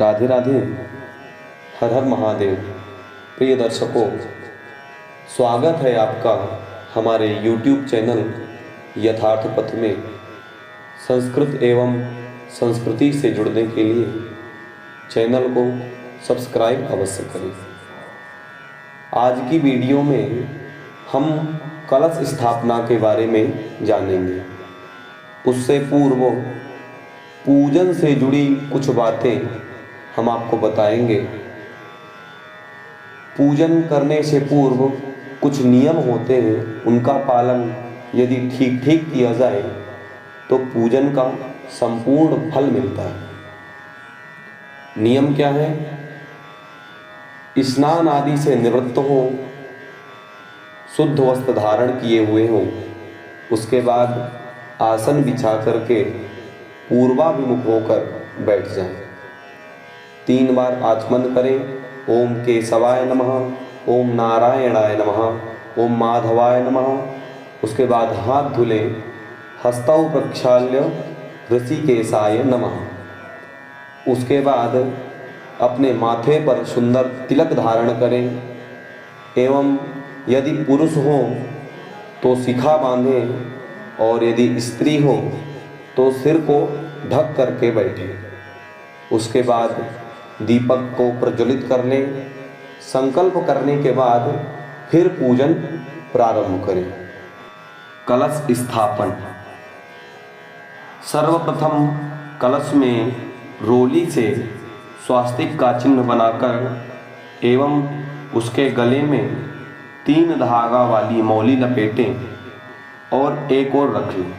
राधे राधे। हर हर महादेव। प्रिय दर्शकों, स्वागत है आपका हमारे YouTube चैनल यथार्थ पथ में। संस्कृत एवं संस्कृति से जुड़ने के लिए चैनल को सब्सक्राइब अवश्य करें। आज की वीडियो में हम कलश स्थापना के बारे में जानेंगे। उससे पूर्व पूजन से जुड़ी कुछ बातें हम आपको बताएंगे। पूजन करने से पूर्व कुछ नियम होते हैं, उनका पालन यदि ठीक ठीक किया जाए तो पूजन का संपूर्ण फल मिलता है। नियम क्या है? स्नान आदि से निवृत्त हो, शुद्ध वस्त्र धारण किए हुए हो, उसके बाद आसन बिछा करके पूर्वाभिमुख होकर बैठ जाएं। 3 बार आचमन करें। ओम केशवाय नमः, ओम नारायणाय नमः, ओम माधवाय नमः। उसके बाद हाथ धुले, हस्तौ प्रक्षाल्य ऋषिकेशाय नमः। उसके बाद अपने माथे पर सुंदर तिलक धारण करें एवं यदि पुरुष हो तो शिखा बांधें और यदि स्त्री हो तो सिर को ढक करके बैठे। उसके बाद दीपक को प्रज्वलित कर लें। संकल्प करने के बाद फिर पूजन प्रारंभ करें। कलश स्थापन। सर्वप्रथम कलश में रोली से स्वास्तिक का चिन्ह बनाकर एवं उसके गले में 3 धागा वाली मौली लपेटें और एक और रख लें।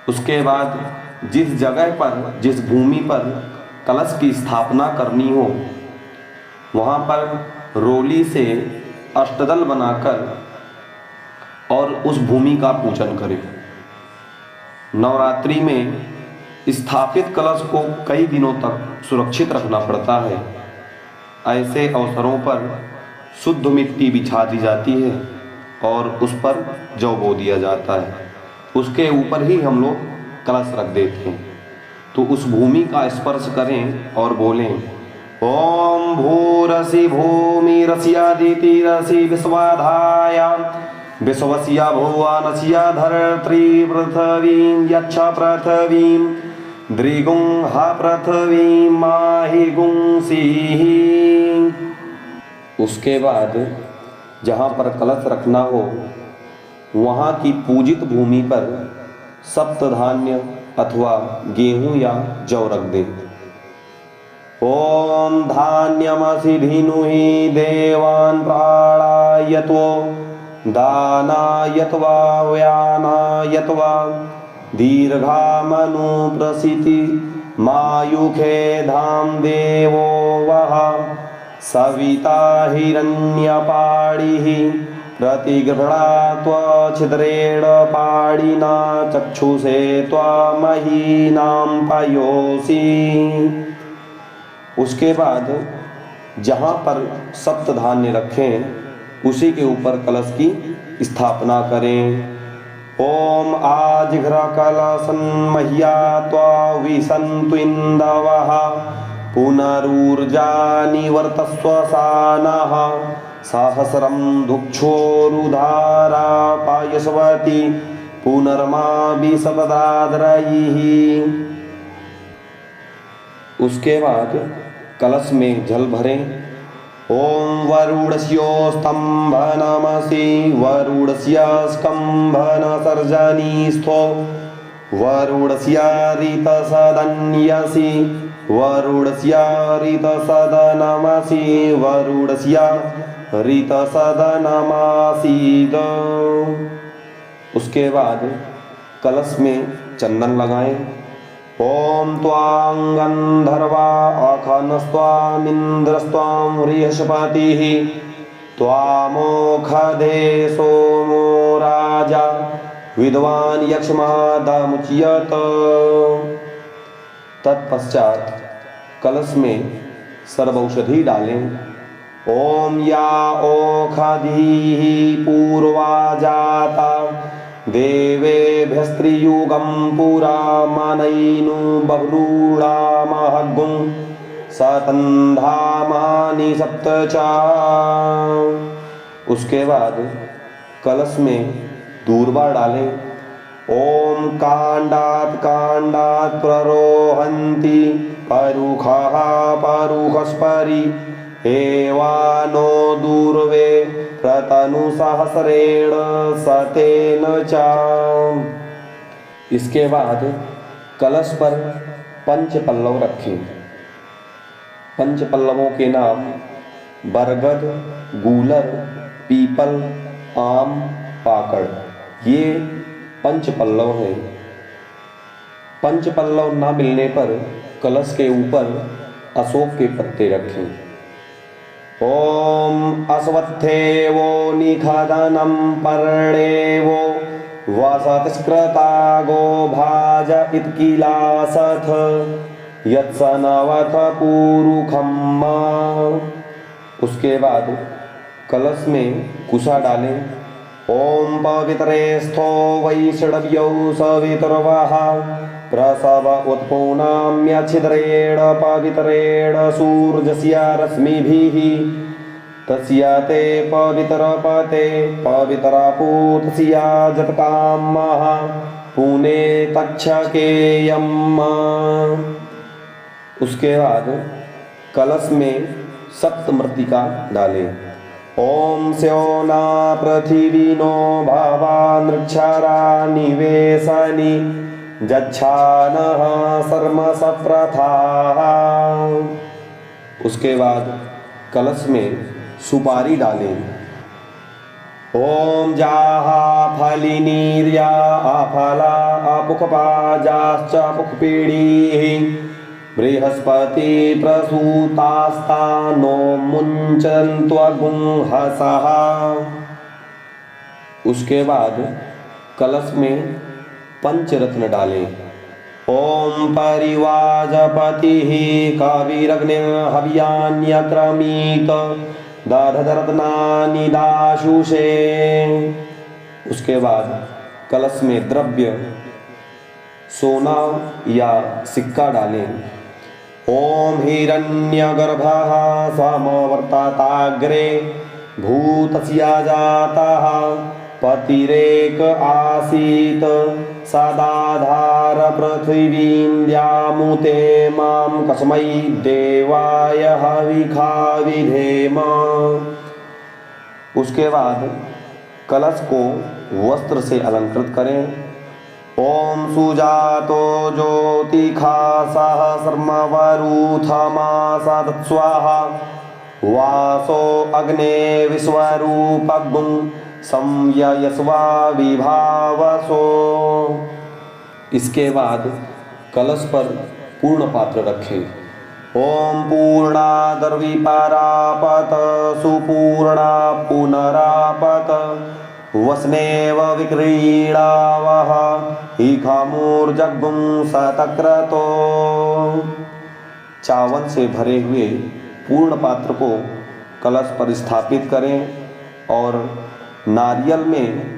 उसके बाद जिस जगह पर, जिस भूमि पर कलश की स्थापना करनी हो, वहाँ पर रोली से अष्टदल बनाकर और उस भूमि का पूजन करें। नवरात्रि में स्थापित कलश को कई दिनों तक सुरक्षित रखना पड़ता है। ऐसे अवसरों पर शुद्ध मिट्टी बिछा दी जाती है और उस पर जौ बो दिया जाता है। उसके ऊपर ही हम लोग कलश रख देते हैं। तो उस भूमि का स्पर्श करें और बोलें ओम भूरसि भूमि रस्यादिति रसि विश्वाधाया विश्वस्या भुवनस्या धरत्री पृथ्वीं यच्छ पृथ्वीं दृगुं हा पृथ्वीं माहि गुंसीहि। उसके बाद जहाँ पर कलश रखना हो वहाँ की पूजित भूमि पर सप्तधान्य अथवा गेहूं या जौ रख दें। ओम धान्यमसि धीनुहि देवान् प्राणायत्वो दानायत्वा व्यानायत्वा दीर्घामनुप्रसिति मायुखे धाम देवो वः सविता हिरण्यपाणिः प्रतिगृह्णात्वच्छिद्रेण पाणिना चक्षुषे त्वमहीनां पयोषि। उसके बाद जहाँ पर सप्तधान्य रखें उसी के ऊपर कलश की स्थापना करें। ओम आजिघ्र कलशं मह्या त्वविशन्तु इन्दवः पुनरूर्जा निवर्तस्व सानः सहस्रम दुक्षोरुधारा पायसवती पुनर्मा विशपदाद्रयिः। उसके बाद कलश में जल भरें। ओम वरुणस्यो स्तंभनमसि वरुणस्य स्कंभन सर्जनीस्थो वरुणस्य ऋतसदन्यसि वरुणस्य ऋतसदनमसि वरुणस्य ऋतसदनमासीद। उसके बाद कलश में चंदन लगाएं। ओम त्वां गंधर्वा अखनस्त्वामिन्द्रस्त्वां बृहस्पतिः त्वामोखधे सोमो राजा विद्वान् यक्ष्मादमुच्यत। तत्पश्चात कलश में सर्वौषधि डालें। ओम या ओखधीः पूर्वा जाता देवेभ्यस्त्रियुगं पुरा मानैनु बभ्रूणामहग्गुं सतन्धामानि सप्त चा। उसके बाद कलश में दूर्वा डालें। ओम कांडात कांडात प्ररोहन्ति परुखः परुखस्परि एवानो दूर्वे प्रतनु सहस्रेण सतेन च। इसके बाद कलश पर पंच पल्लव रखें। पंच पल्लवों के नाम बरगद, गूलर, पीपल, आम, पाकड़, ये पंच पल्लव हैं। पंच पल्लव न मिलने पर कलश के ऊपर अशोक के पत्ते रखें। ओम अश्वत्थेवो निखदनं पर्णेवो वसतिष्कृता गो भाज इत्किलासथ यत्सनवथ पूरुखम्। उसके बाद कलश में कुशा डालें। ओम पवित्रेस्थो वैष्णव्यो सवितुर्वः प्रसव उत्पूनाम्यच्छिद्रेण पवित्रेण सूर्यस्य रश्मिभिः तस्य ते पवित्रपते पवित्रपूतस्य जतकामः पुने तक्षकेयम्। उसके बाद कलश में सप्तमृत्तिका डालें। ओम स्योना पृथिवीनो भावानृक्षरा निवेशनि जच्छानः सर्म सप्रथाः। उसके बाद कलश में सुपारी डालें। ओम जाहा फलिनीर्या अफला अपुखपाजाश्च पुखपीडीः बृहस्पति प्रसूतास्तानो मुञ्चन्त्वगुंहसः। उसके बाद कलश में पंचरत्न डालें। ओम परिवाजपतिः कविरग्निर्हव्यान्यक्रमीत दधरत्नानि दाशुषे। उसके बाद कलश में द्रव्य सोना या सिक्का डालें। ओम हिरण्यगर्भः समवर्तताग्रे भूतस्य जातः पतिरेक आसीत् सदाधार पृथिवीं द्यामुते मां कस्मै देवाय हविखा विधेम। उसके बाद कलश को वस्त्र से अलंकृत करें। ओम सुजातो ज्योतिखा सहस्रमवरूथमासदत्स्वाहा वासो अग्ने विश्वरूपगुं संययस्वा विभावसो। इसके बाद कलश पर पूर्ण पात्र रखें। ओम पूर्णादर्विपरापत सुपूर्णा पुनरापत वस्नेव विक्रीडावः हिखामूर्जग्गुं सतक्रतो। चावल से भरे हुए पूर्ण पात्र को कलश पर स्थापित करें और नारियल में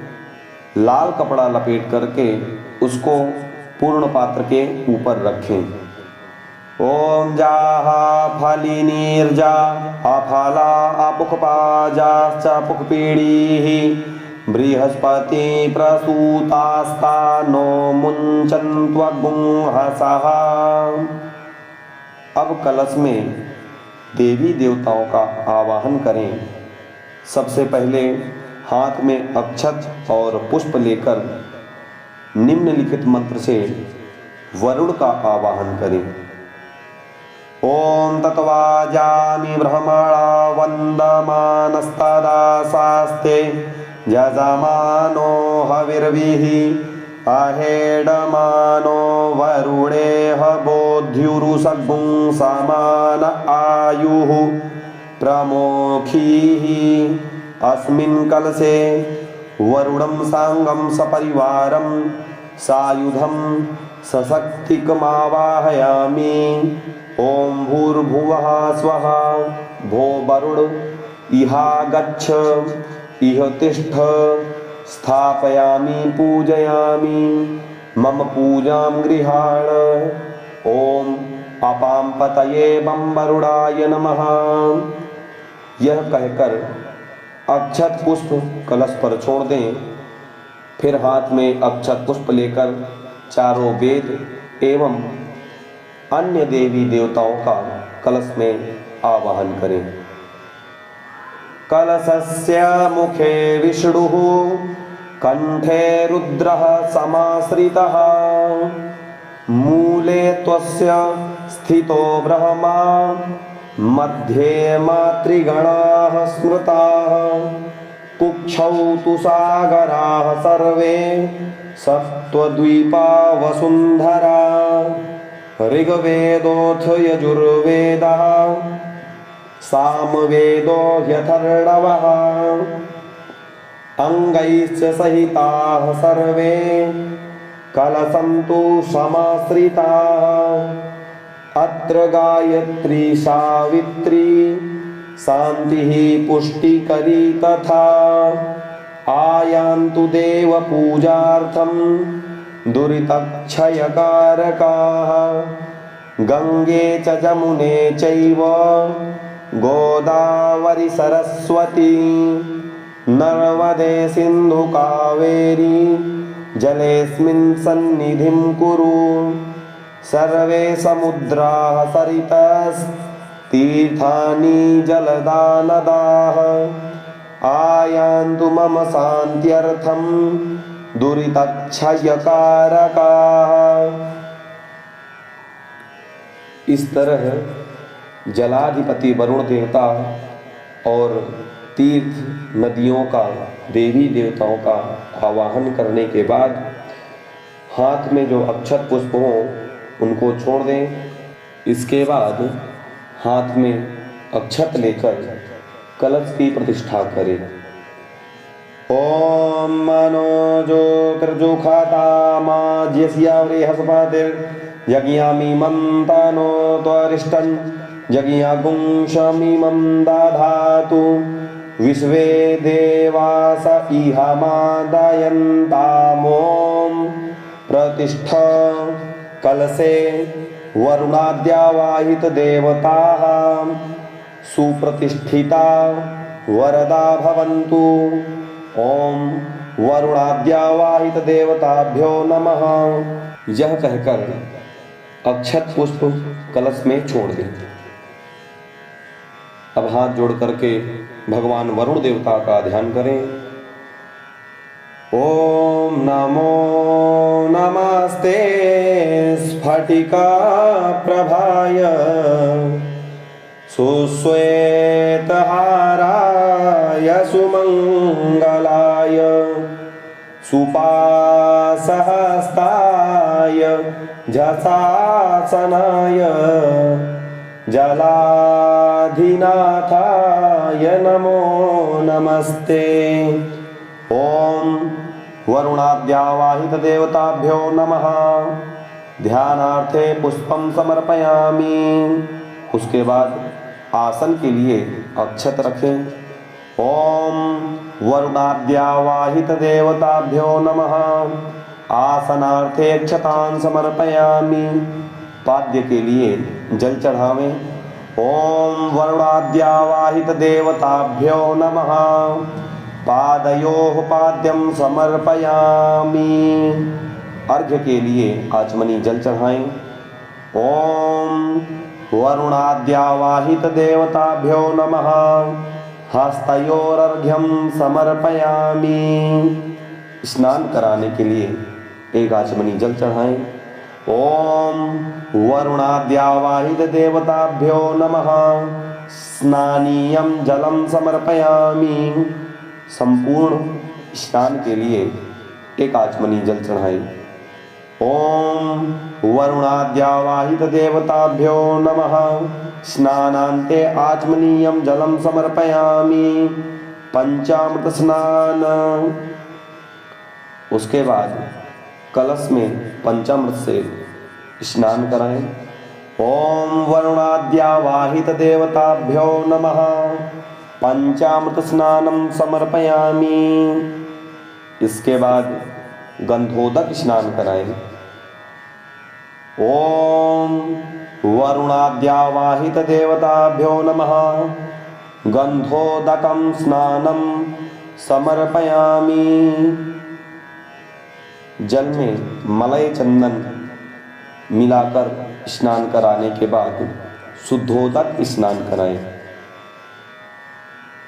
लाल कपड़ा लपेट करके उसको पूर्ण पात्र के ऊपर रखें। ओम जाहा फलिनीर्जा अफला अपुखपाजाश्च पुखपीडीः बृहस्पति प्रसूतास्तानो मुञ्चन्त्वगुंहसः। अब कलश में देवी देवताओं का आवाहन करें। सबसे पहले हाथ में अक्षत और पुष्प लेकर निम्नलिखित मंत्र से वरुण का आवाहन करें। ओम तत्वाजामि ब्रह्मणा वन्दमानस्तदा शास्ते यजमानो हविर्भिः अहेडमानो वरुणेह बोध्युरुसग्गुं समान आयुः प्रमोखीः। अस्मिन् कलशे वरुणं सांगं सपरिवारं सायुधं सशक्तिकमावाहयामि। ओम भूर्भुवः स्वः भो वरुण इहागच्छ इह तिष्ठ स्थापयामि पूजयामि मम पूजां गृहाण। ओम अपां पतये बम वरुणाय नमः। यह कहकर अक्षत पुष्प कलश पर छोड़ दें। फिर हाथ में अक्षत पुष्प लेकर चारों वेद एवं अन्य देवी देवताओं का कलश में आवाहन करें। कलशस्य मुखे विष्णुः कंठे रुद्रः समाश्रितः मूले त्वस्य स्थितो ब्रह्मा मध्ये मातृगणाः स्मृताः कुक्षौ तु सागराः सर्वे सप्तद्वीपा वसुन्धरा ऋग्वेदोऽथ यजुर्वेदः सामवेदो ह्यथर्वणः अंगैश्च सहिताः सर्वे कलशन्तु समाश्रिताः अत्र गायत्री सावित्री शान्तिः पुष्टिकरी तथा आयान्तु देव पूजार्थं दुरितक्षयकारकाः गंगे च जमुने चैव गोदावरी सरस्वती नर्मदे सिन्धु कावेरी जलेऽस्मिन् सन्निधिं कुरु सर्वे समुद्राः सरितस्तीर्थानि जलदा नदाः आयान्तु मम शान्त्यर्थं दुरितक्षयकारकाः। इस तरह जलाधिपति वरुण देवता और तीर्थ नदियों का देवी देवताओं का आवाहन करने के बाद हाथ में जो अक्षत पुष्प हों उनको छोड़ दें। इसके बाद हाथ में अक्षत लेकर कलश की प्रतिष्ठा करें। ओम मनो ज्योतिर्जुखातामाज्यस्यावृहस्पतिर्यज्ञामि मन्तानो त्वरिष्टं यज्ञागुंशमिमं दधातु विश्वे देवास इहामादयन्तामोम प्रतिष्ठ कलशे वरुणाद्यावाहित देवताः सुप्रतिष्ठिता वरदा भवन्तु। ओम वरुणाद्यावाहित देवताभ्यो नमः। यह कहकर अक्षत पुष्प कलश में छोड़ दें। अब हाथ जोड़ करके भगवान वरुण देवता का ध्यान करें। ओम नमो नमस्ते स्फटिका प्रभाय सुश्वेतहाराय सुमंगलाय सुपासहस्ताय झषासनाय जलाधिनाथाय नमो नमस्ते। ओम वरुणाद्यावाहित देवताभ्यो नमः। ध्यानार्थे पुष्पम समर्पयामि। उसके बाद आसन के लिए अक्षत रखें। ओम वरुणाद्यावाहित देवताभ्यो नमः। आसनार्थे अक्षतान् समर्पयामि। पाद्य के लिए जल चढ़ावें। ओम वरुणाद्यावाहित देवताभ्यो नमः। पादयोः पाद्यं समर्पयामि। अर्घ्य के लिए आचमनी जल चढ़ाएं। ओम वरुणाद्यावाहित देवताभ्यो नमः। हस्तयोरर्घ्यं समर्पयामि। स्नान कराने के लिए एक आचमनी जल चढ़ाएं। ओम वरुणाद्यावाहित देवताभ्यो नमः। स्नानीयं जलं समर्पयामि। संपूर्ण स्नान के लिए एक आचमनी जल चढ़ाएं। ओम वरुणाद्यावाहित देवताभ्यो नमः। स्नानान्ते आचमनीयं जलं समर्पयामि। पंचामृत स्नान। उसके बाद कलश में पंचामृत से स्नान कराएं। ओम वरुणाद्यावाहित देवताभ्यो नमः। पंचामृत स्नानं समर्पयामि। इसके बाद गंधोदक स्नान कराएं। ओम वरुणाद्यावाहित देवताभ्यो नमः। गंधोदकं स्नानं समर्पयामि। जल में मलय चंदन मिलाकर स्नान कराने के बाद शुद्धोदक स्नान कराएं।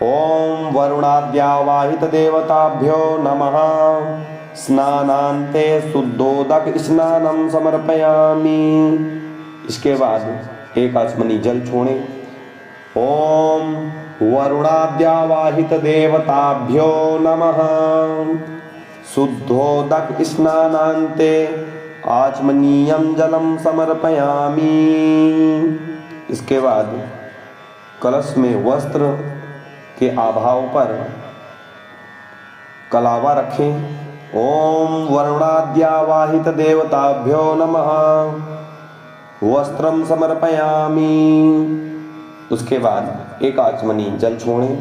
ओम वरुणाद्यावाहित देवताभ्यो नमः। स्नानान्ते शुद्धोदक स्नानं समर्पयामि। इसके बाद एक आचमनी जल छोड़ें। ओम वरुणाद्यावाहित देवताभ्यो नमः। शुद्धोदक स्नानान्ते आचमनीयं जलं समर्पयामि। इसके बाद कलश में वस्त्र के आभाव पर कलावा रखें। ओम वरुणाद्यावाहित देवताभ्यो नमः। वस्त्रं समर्पयामि। उसके बाद एक आचमनी जल छोड़ें।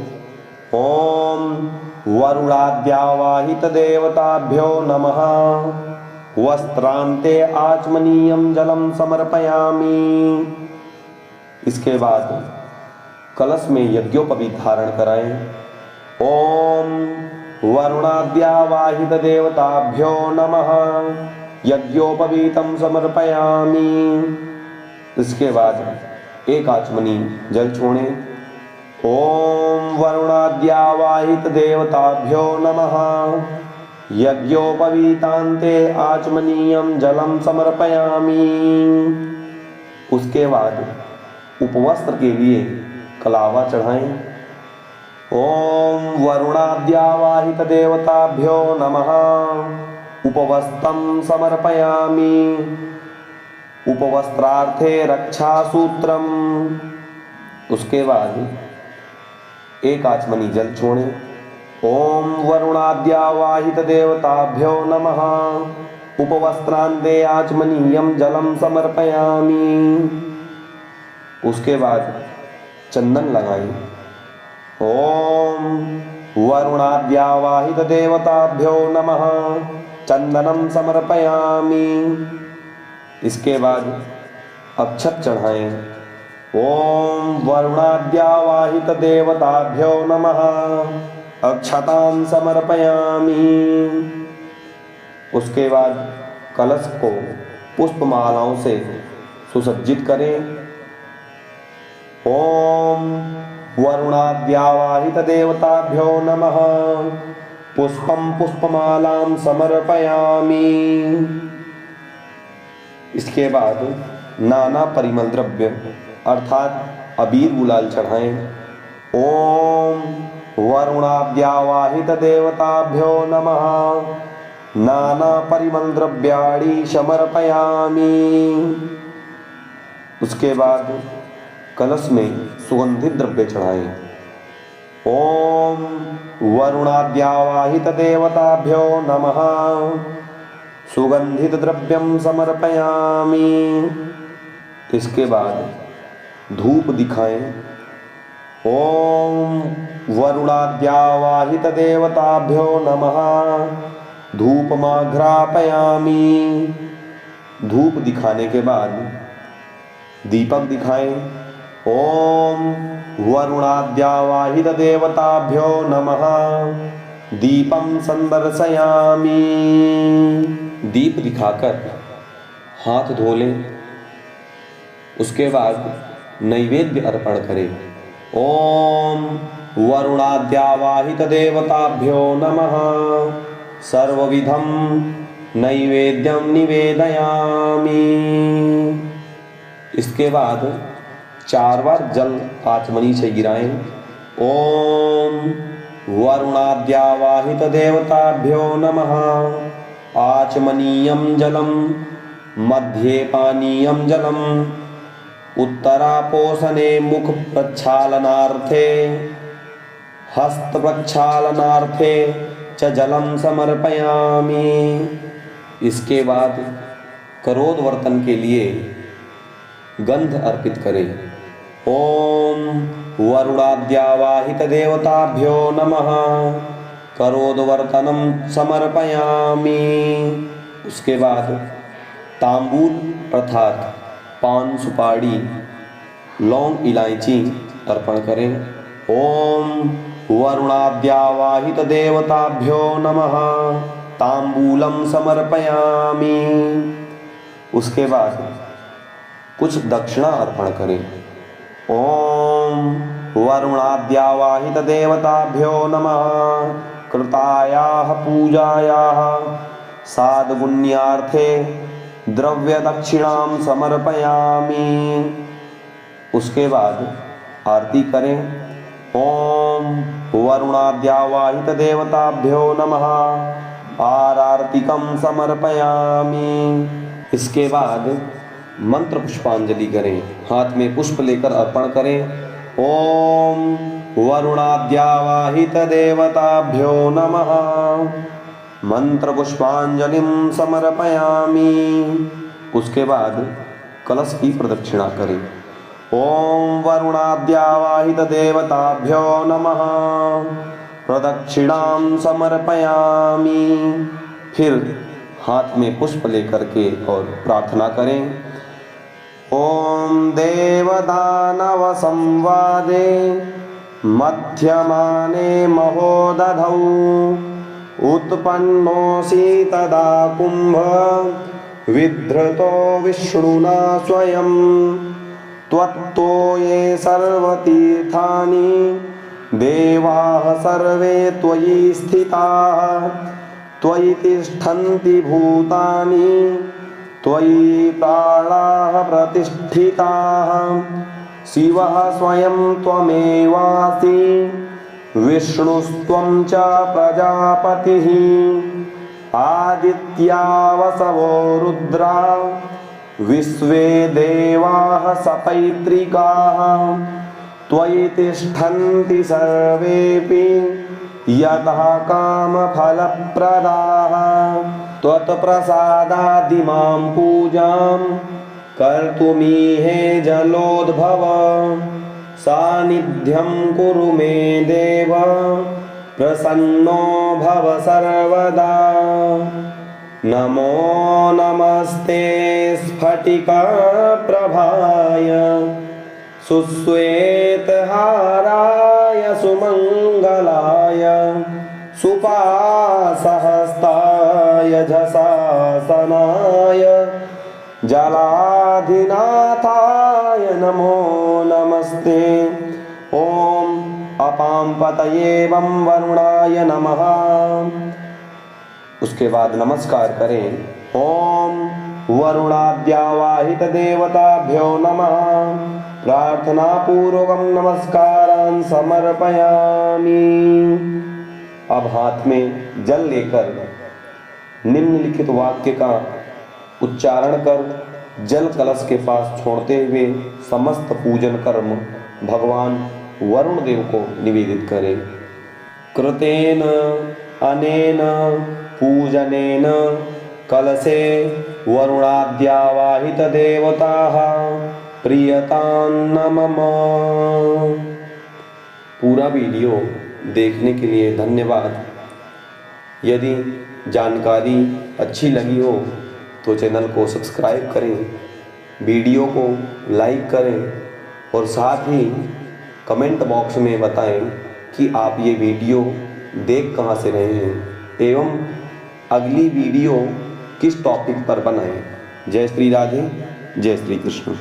ओम वरुणाद्यावाहित देवताभ्यो नमः। वस्त्रान्ते आचमनीयं जलं समर्पयामि। इसके बाद कलश में यज्ञोपवीत धारण कराएं। ओम वरुणाद्यावाहित देवताभ्यो नमः। यज्ञोपवीतं समर्पयामि। इसके बाद एक आचमनी जल छोड़ें। ओम वरुणाद्यावाहित देवताभ्यो नमः। यज्ञोपवीतान्ते आचमनीयं जलं समर्पयामि। उसके बाद उपवस्त्र के लिए कलावा चढ़ाएं। ओम वरुणाद्यावाहित देवताभ्यो नमः। उपवस्त्रं समर्पयामि। उपवस्त्रार्थे रक्षासूत्रम। उसके बाद एक आचमनी जल छोड़ें। ओम वरुणाद्यावाहित देवताभ्यो नमः। उपवस्त्रान्ते आचमनीयं जलं समर्पयामि। उसके बाद चंदन लगाएं। ओम वरुणाद्यावाहित देवताभ्यो नमः। चंदनं समर्पयामि। इसके बाद अक्षत चढ़ाएं। ओम वरुणाद्यावाहित देवताभ्यो नमः। अक्षतां समर्पयामि। उसके बाद कलश को पुष्पमालाओं से सुसज्जित करें। ओम वरुणाद्यावाहित देवताभ्यो नमः। पुष्पं पुष्पमालां समर्पयामि। इसके बाद नाना परिमल द्रव्य अर्थात अबीर गुलाल चढ़ाएं। ओम वरुणाद्यावाहित देवताभ्यो नमः। नाना परिमल द्रव्याणि समर्पयामि। उसके बाद कलश में सुगंधित द्रव्य चढ़ाएं। ओम वरुणाद्यावाहित देवताभ्यो नमः। सुगंधित द्रव्यं समर्पयामि। इसके बाद धूप दिखाएं। ओम वरुणाद्यावाहित देवताभ्यो नमः। धूपमाघ्रापयामि। धूप दिखाने के बाद दीपक दिखाएं। ओम वरुणाद्यावाहित देवताभ्यो नमः। दीपं संदर्शयामि। दीप दिखाकर हाथ धो लें। उसके बाद नैवेद्य अर्पण करें। ओम वरुणाद्यावाहित देवताभ्यो नमः। सर्वविधं नैवेद्यं निवेदयामि। इसके बाद 4 बार जल आचमनी से गिराएं। ओम वरुणाद्यावाहित देवताभ्यो नमः। आचमनीयं जलं मध्ये पानीयं जलम्। उत्तरापोषणे मुख प्रक्षालनार्थे हस्त प्रक्षालनार्थे च जलं समर्पयामि। इसके बाद करोद वर्तन के लिए गंध अर्पित करें। ओम वरुणाद्यावाहित देवताभ्यो नमः। करोद्वर्तनं समर्पयामि। उसके बाद तांबूल अर्थात पान, सुपारी, लौंग, इलायची अर्पण करें। ओम वरुणाद्यावाहित देवताभ्यो नमः तांबूलम समर्पयामि। उसके बाद कुछ दक्षिणा अर्पण करें। ओम वरुणाद्यावाहित देवताभ्यो नमः कृतायाः पूजायाः साद्गुण्यार्थे द्रव्य दक्षिणां समर्पयामि। उसके बाद आरती करें। ओम वरुणाद्यावाहित देवताभ्यो नमः आरतिकं समर्पयामि। इसके बाद मंत्र पुष्पांजलि करें। हाथ में पुष्प लेकर अर्पण करें। ओम वरुणाद्यावाहित देवताभ्यो नमः मंत्र पुष्पांजलिं समर्पयामि। उसके बाद कलश की प्रदक्षिणा करें। ओम वरुणाद्यावाहित देवताभ्यो नमः प्रदक्षिणां समर्पयामि। फिर हाथ में पुष्प लेकर के और प्रार्थना करें। ओम देवदानव संवादे मध्यमाने महोदधौ उत्पन्नोऽसि तदा कुंभ विधृतो विष्णुना स्वयं त्वत्तो ये सर्वतीर्थानि देवाः सर्वे त्वयि स्थिताः त्वयि तिष्ठन्ति भूतानि त्वयि प्राणाः प्रतिष्ठिताः शिवः स्वयं त्वमेवासि विष्णुस्त्वं च प्रजापतिः आदित्या वसवो रुद्रा विश्वे देवाः सपैत्रिकाः त्वयि तिष्ठन्ति सर्वेऽपि यतः कामफलप्रदाः त्वत्प्रसादादिमां पूजां कर्तुमीहे जलोद्भव सानिध्यं कुरु मे देव प्रसन्नो भव सर्वदा। नमो नमस्ते स्फटिकाप्रभाय सुश्वेतहाराय सुमङ्गलाय सुपासहस्ताय झषासनाय जलाधिनाथाय नमो नमस्ते। ओम अपां पतये वं वरुणाय नमः। उसके बाद नमस्कार करें। ओम वरुणाद्यावाहित देवताभ्यो नमः प्रार्थना पूर्वकं नमस्कारान् समर्पयामि। अब हाथ में जल लेकर निम्नलिखित वाक्य का उच्चारण कर जल कलश के पास छोड़ते हुए समस्त पूजन कर्म भगवान वरुण देव को निवेदित करें। कृतेन अनेन पूजनेन कलशे वरुणाद्यावाहित देवताः प्रियतां मम। पूरा वीडियो देखने के लिए धन्यवाद। यदि जानकारी अच्छी लगी हो तो चैनल को सब्सक्राइब करें, वीडियो को लाइक करें और साथ ही कमेंट बॉक्स में बताएं कि आप ये वीडियो देख कहाँ से रहे हैं एवं अगली वीडियो किस टॉपिक पर बनाएं। जय श्री राधे, जय श्री कृष्ण।